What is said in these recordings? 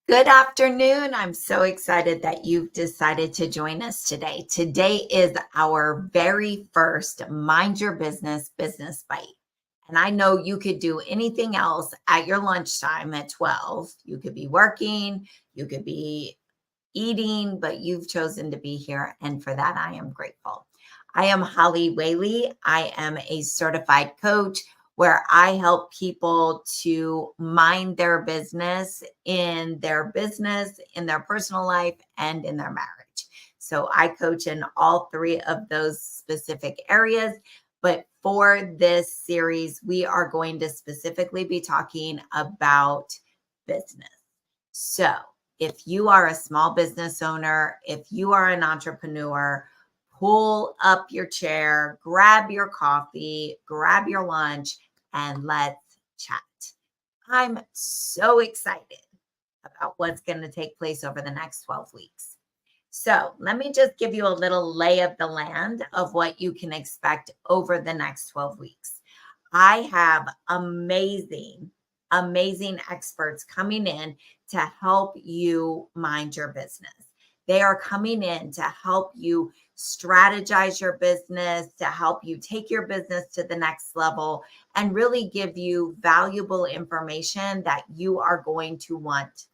Good afternoon. I'm so excited that you've decided to join us today. Today is our very first Mind Your Business Bite. And I know you could do anything else at your lunchtime at 12. You could be working, you could be eating, but you've chosen to be here. And for that, I am grateful. I am Holly Whaley. I am a certified coach where I help people to mind their business, in their personal life, and in their marriage. So I coach in all three of those specific areas. But for this series, we are going to specifically be talking about business. So if you are a small business owner, if you are an entrepreneur, pull up your chair, grab your coffee, grab your lunch, and let's chat. I'm so excited about what's going to take place over the next 12 weeks. So, let me just give you a little lay of the land of what you can expect over the next 12 weeks. I have amazing experts coming in to help you mind your business. They are coming in to help you strategize your business, to help you take your business to the next level, and really give you valuable information that you are going to want.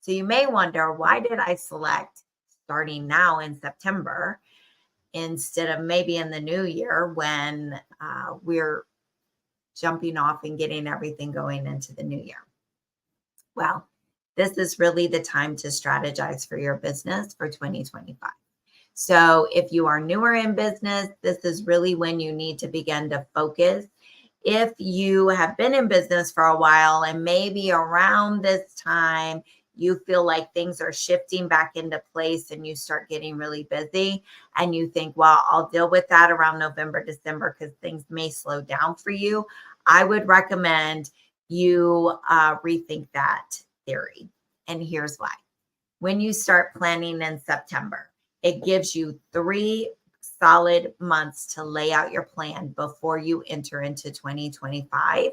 So you may wonder, why did I select starting now in September instead of maybe in the new year when we're jumping off and getting everything going into the new year? Well, this is really the time to strategize for your business for 2025. So if you are newer in business, this is really when you need to begin to focus. If you have been in business for a while and maybe around this time, you feel like things are shifting back into place and you start getting really busy and you think, well, I'll deal with that around November, December, because things may slow down for you. I would recommend you rethink that theory. And here's why. When you start planning in September, it gives you 3 solid months to lay out your plan before you enter into 2025,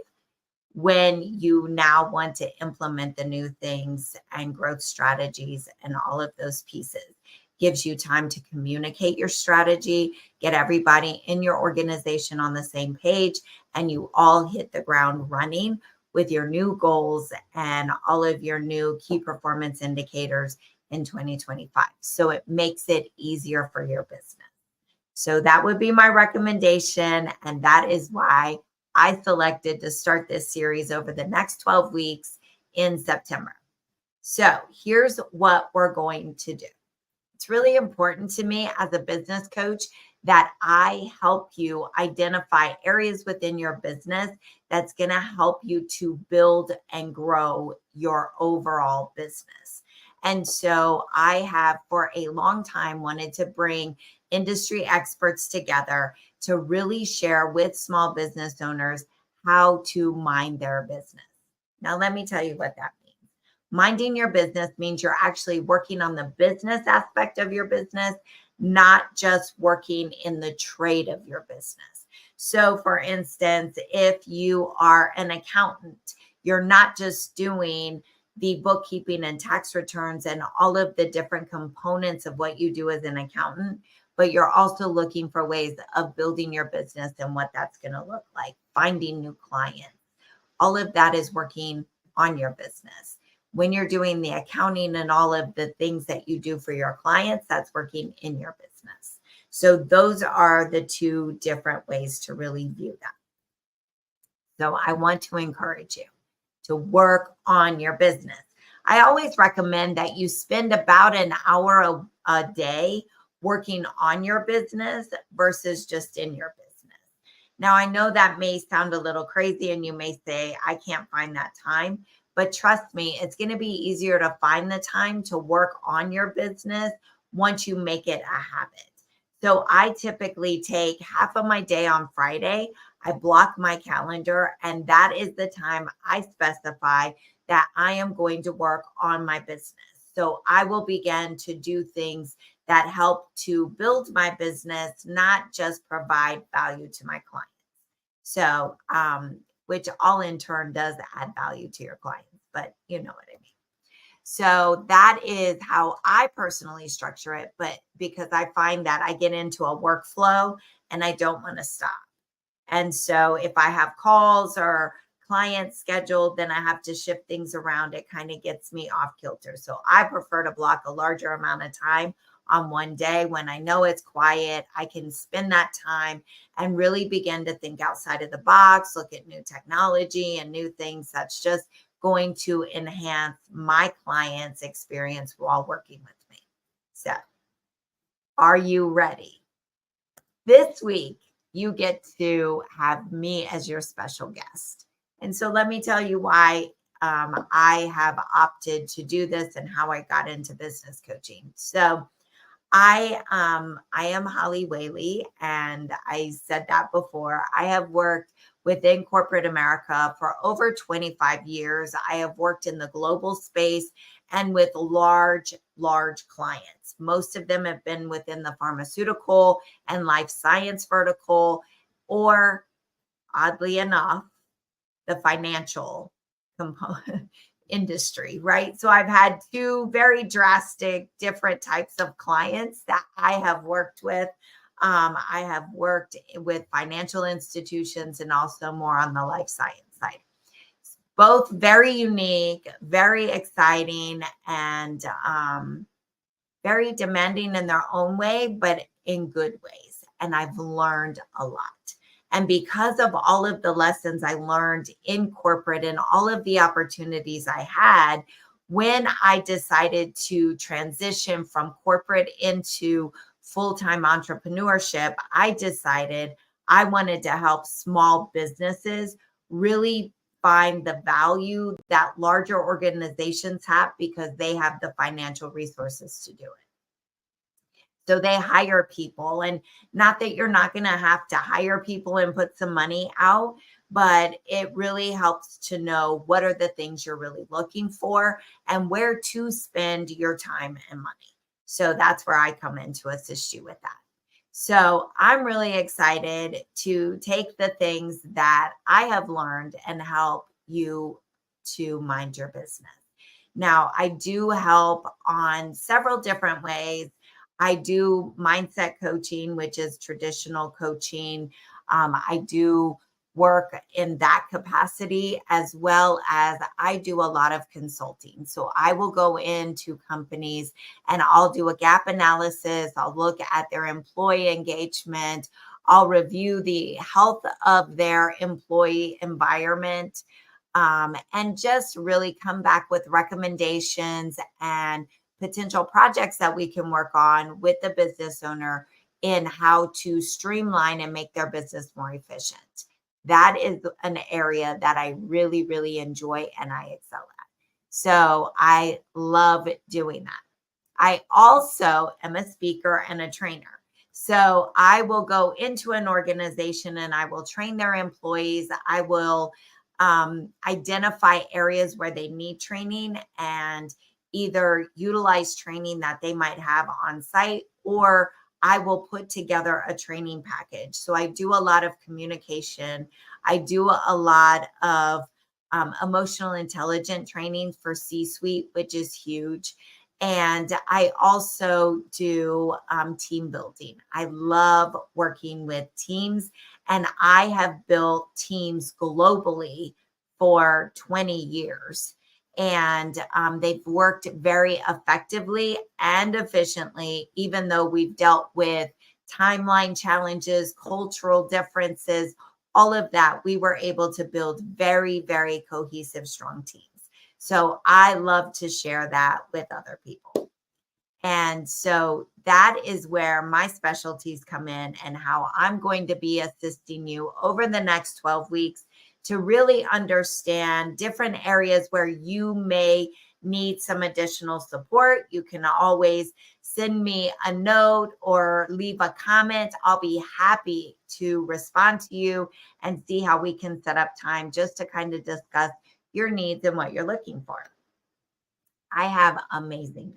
when you now want to implement the new things and growth strategies and all of those pieces. Gives you time to communicate your strategy, get everybody in your organization on the same page, and you all hit the ground running with your new goals and all of your new key performance indicators in 2025. So it makes it easier for your business. So that would be my recommendation. And that is why I selected to start this series over the next 12 weeks in September. So here's what we're going to do. It's really important to me as a business coach that I help you identify areas within your business that's going to help you to build and grow your overall business. And so I have for a long time wanted to bring industry experts together to really share with small business owners how to mind their business. Now, let me tell you what that means. Minding your business means you're actually working on the business aspect of your business, not just working in the trade of your business. So, for instance, if you are an accountant, you're not just doing the bookkeeping and tax returns and all of the different components of what you do as an accountant, but you're also looking for ways of building your business and what that's going to look like, finding new clients. All of that is working on your business. When you're doing the accounting and all of the things that you do for your clients, that's working in your business. So those are the 2 different ways to really view that. So I want to encourage you to work on your business. I always recommend that you spend about an hour a day working on your business versus just in your business. Now, I know that may sound a little crazy and you may say, I can't find that time, but trust me, it's going to be easier to find the time to work on your business once you make it a habit. So I typically take half of my day on Friday. I block my calendar, and that is the time I specify that I am going to work on my business. So I will begin to do things that help to build my business, not just provide value to my clients. So, which all in turn does add value to your clients. but you know what I mean. So that is how I personally structure it. But because I find that I get into a workflow and I don't want to stop. And so if I have calls or clients scheduled, then I have to shift things around. It kind of gets me off kilter. So I prefer to block a larger amount of time on one day when I know it's quiet. I can spend that time and really begin to think outside of the box, look at new technology and new things that's just going to enhance my client's experience while working with me. So, are you ready? This week, you get to have me as your special guest. And so let me tell you why I have opted to do this and how I got into business coaching. So I am Holly Whaley, and I said that before. I have worked within corporate America for over 25 years. I have worked in the global space and with large clients. Most of them have been within the pharmaceutical and life science vertical, or oddly enough, the financial component industry, right? So I've had two very drastic different types of clients that I have worked with. I have worked with financial institutions and also more on the life science side. Both very unique, very exciting, and very demanding in their own way, but in good ways. And I've learned a lot. And because of all of the lessons I learned in corporate and all of the opportunities I had, when I decided to transition from corporate into full-time entrepreneurship, I decided I wanted to help small businesses really find the value that larger organizations have because they have the financial resources to do it. So they hire people, and not that you're not going to have to hire people and put some money out, but it really helps to know what are the things you're really looking for and where to spend your time and money. So that's where I come in to assist you with that. So I'm really excited to take the things that I have learned and help you to mind your business. Now, I do help on several different ways. I do mindset coaching, which is traditional coaching. I do work in that capacity, as well as I do a lot of consulting. So I will go into companies and I'll do a gap analysis. I'll look at their employee engagement. I'll review the health of their employee environment, and just really come back with recommendations and potential projects that we can work on with the business owner in how to streamline and make their business more efficient. That is an area that I really, really enjoy and I excel at. So I love doing that. I also am a speaker and a trainer. So I will go into an organization and I will train their employees. I will identify areas where they need training and either utilize training that they might have on site, or I will put together a training package. So I do a lot of communication. I do a lot of emotional intelligence training for C-suite, which is huge. And I also do team building. I love working with teams, and I have built teams globally for 20 years. And they've worked very effectively and efficiently, even though we've dealt with timeline challenges, cultural differences, all of that. We were able to build very, very cohesive, strong teams. So I love to share that with other people. And so that is where my specialties come in and how I'm going to be assisting you over the next 12 weeks to really understand different areas where you may need some additional support. You can always send me a note or leave a comment. I'll be happy to respond to you and see how we can set up time just to kind of discuss your needs and what you're looking for. I have amazing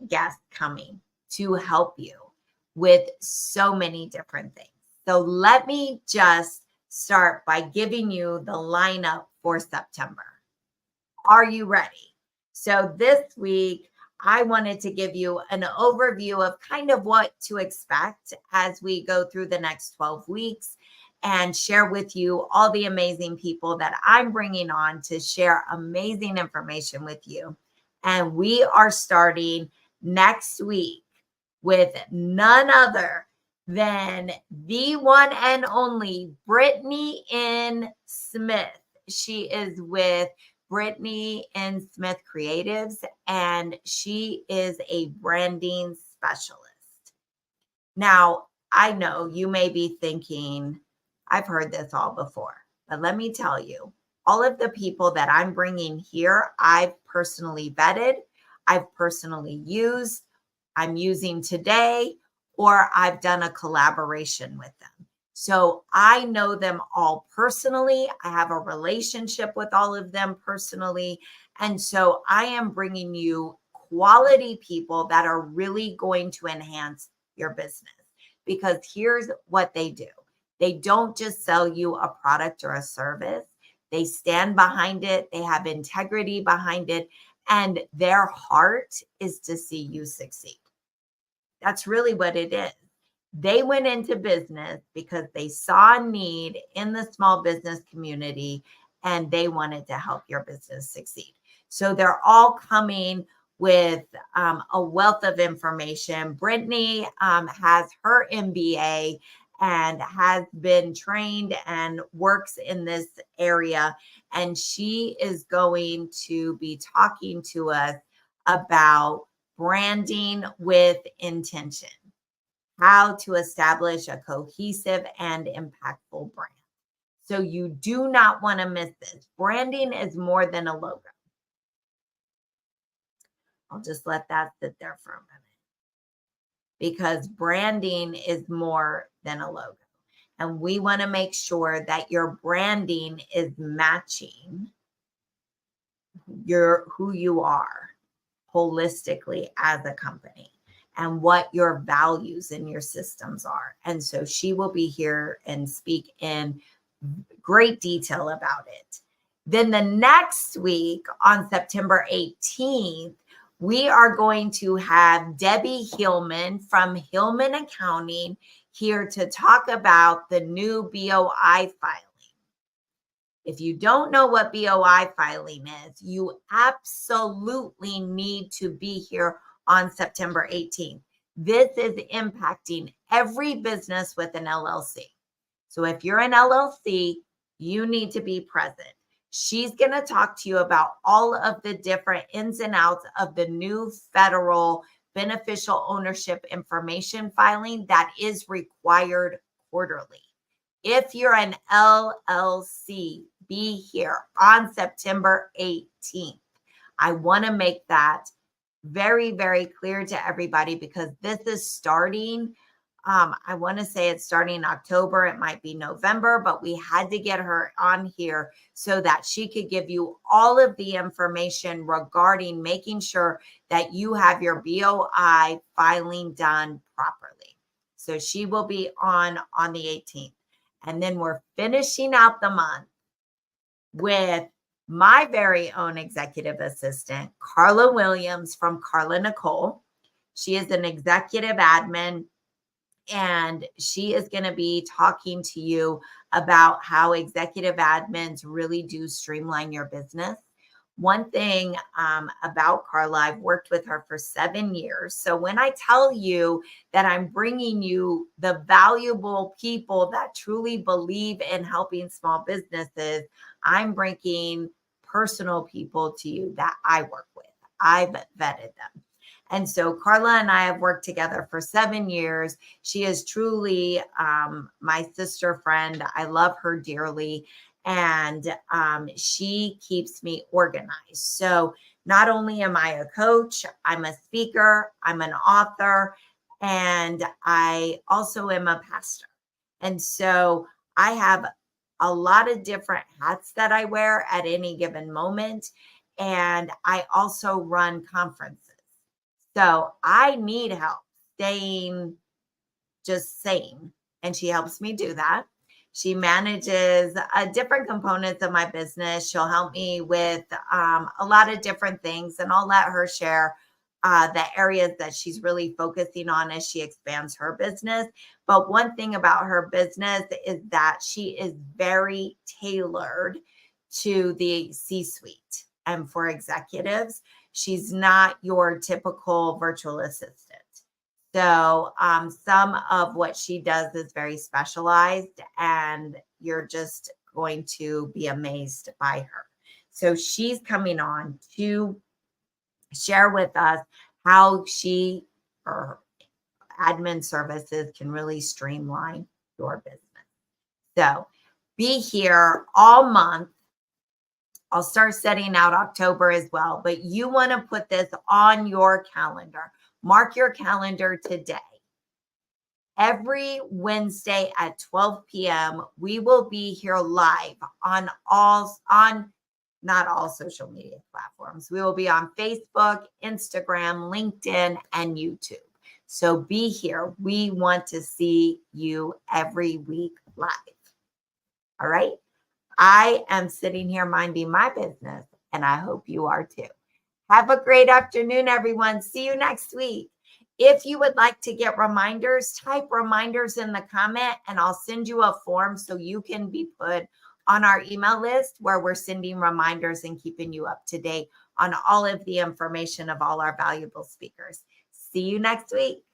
guests coming to help you with so many different things. So let me just start by giving you the lineup for September. Are you ready? So this week, I wanted to give you an overview of kind of what to expect as we go through the next 12 weeks and share with you all the amazing people that I'm bringing on to share amazing information with you. And we are starting next week with none other than the one and only Brittany N. Smith. She is with Brittany N. Smith Creatives, and she is a branding specialist. Now, I know you may be thinking, I've heard this all before, but let me tell you, all of the people that I'm bringing here, I've personally vetted, I've personally used, I'm using today, or I've done a collaboration with them. So I know them all personally. I have a relationship with all of them personally. And so I am bringing you quality people that are really going to enhance your business. Because here's what they do. They don't just sell you a product or a service. They stand behind it. They have integrity behind it. And their heart is to see you succeed. That's really what it is. They went into business because they saw a need in the small business community and they wanted to help your business succeed. So they're all coming with a wealth of information. Brittany has her MBA and has been trained and works in this area. And she is going to be talking to us about branding with intention, how to establish a cohesive and impactful brand. So you do not want to miss this. Branding is more than a logo. I'll just let that sit there for a minute, because branding is more than a logo. And we want to make sure that your branding is matching who you are holistically as a company and what your values and your systems are. And so she will be here and speak in great detail about it. Then the next week on September 18th, we are going to have Debbie Hillman from Hillman Accounting here to talk about the new BOI filing. If you don't know what BOI filing is, you absolutely need to be here on September 18th. This is impacting every business with an LLC. So if you're an LLC, you need to be present. She's going to talk to you about all of the different ins and outs of the new federal beneficial ownership information filing that is required quarterly. If you're an LLC, be here on September 18th. I want to make that very, very clear to everybody because this is starting. I want to say it's starting in October. It might be November, but we had to get her on here so that she could give you all of the information regarding making sure that you have your BOI filing done properly. So she will be on the 18th. And then we're finishing out the month with my very own executive assistant, Carla Williams from Carla Nicole. She is an executive admin, and she is going to be talking to you about how executive admins really do streamline your business. One thing about Carla, I've worked with her for 7 years. So when I tell you that I'm bringing you the valuable people that truly believe in helping small businesses, I'm bringing personal people to you that I work with. I've vetted them. And so Carla and I have worked together for 7 years. She is truly my sister friend. I love her dearly. And she keeps me organized. So not only am I a coach, I'm a speaker, I'm an author, and I also am a pastor. And so I have a lot of different hats that I wear at any given moment. And I also run conferences. So I need help staying just sane. And she helps me do that. She manages different components of my business. She'll help me with a lot of different things, and I'll let her share the areas that she's really focusing on as she expands her business. But one thing about her business is that she is very tailored to the C-suite and for executives. She's not your typical virtual assistant. So some of what she does is very specialized, and you're just going to be amazed by her. So she's coming on to share with us how she or admin services can really streamline your business. So be here all month. I'll start setting out October as well, but you want to put this on your calendar. Mark your calendar today. Every Wednesday at 12 p.m., we will be here live on not all social media platforms. We will be on Facebook, Instagram, LinkedIn, and YouTube. So be here. We want to see you every week live. All right. I am sitting here minding my business, and I hope you are too. Have a great afternoon, everyone. See you next week. If you would like to get reminders, type reminders in the comment, and I'll send you a form so you can be put on our email list where we're sending reminders and keeping you up to date on all of the information of all our valuable speakers. See you next week.